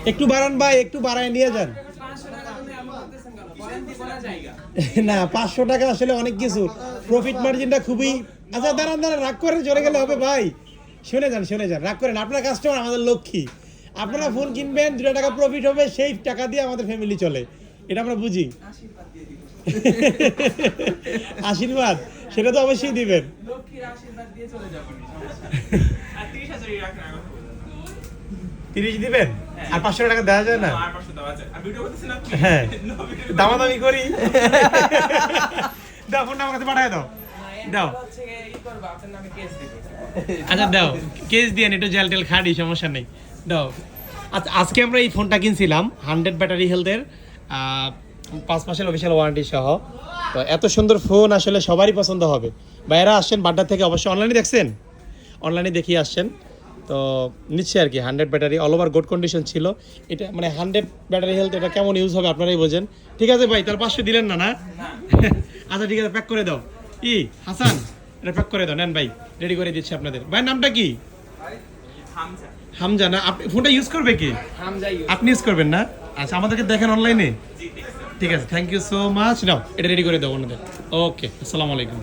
একটু বাড়ান ভাই, একটু বাড়ায় নিয়ে যান। না 500 টাকা আসলে অনেক কিছু, প্রফিট মার্জিনটা খুবই। আচ্ছা দাঁড়ান দাঁড়ান, রাগ করে চলে গেলে হবে ভাই। শুনে যান রাগ করেন, আপনার কাস্টমার আমাদের লক্ষ্মী। আপনারা ফোন কিনবেন, 2 টাকা প্রফিট হবে, সেই টাকা দিয়ে আমাদের ফ্যামিলি চলে, এটা আমরা বুঝি। আশীর্বাদ সেটা তো অবশ্যই দিবেন। 30 দিবেন আর 500 টাকা দেওয়া যায় না? হ্যাঁ দামাদামি করি। দাও ফোনটা আমার কাছে পাঠায় দাও। দাও আচ্ছা দাও, কেস দিয়ে একটু জেল টেল খাড়ি, সমস্যা নেই, দাও। আচ্ছা আজকে আমরা এই ফোনটা কিনছিলাম 100 ব্যাটারি হেলথের, 5 মাসের অফিসিয়াল ওয়ারেন্টি সহ। তো এত সুন্দর ফোন আসলে সবারই পছন্দ হবে। বাইরে আসছেন বাড্ডা থেকে, অবশ্যই অনলাইনে দেখছেন, অনলাইনে দেখিয়ে আসছেন। তো নিচ্ছে আর কি 100 battery, all over good condition ছিল এটা, মানে 100 ব্যাটারি হেলথ, এটা কেমন ইউজ হবে আপনারাই বোঝেন। ঠিক আছে ভাই, তাহলে 500 দিলেন না? না আচ্ছা ঠিক আছে, প্যাক করে দাও। হাসান এটা প্যাক করে দাও, নেন ভাই, রেডি করে দিচ্ছি আপনাদের। ভাই নামটা কি? হামজা না? আপনি ফোনটা ইউজ করবে কি? আপনি ইউজ করবেন না? আচ্ছা আমাদেরকে দেখেন অনলাইনে, ঠিক আছে, থ্যাংক ইউ সো মাচ। নাও এটা রেডি করে দাও ওনাদের। ওকে, আসসালামু আলাইকুম।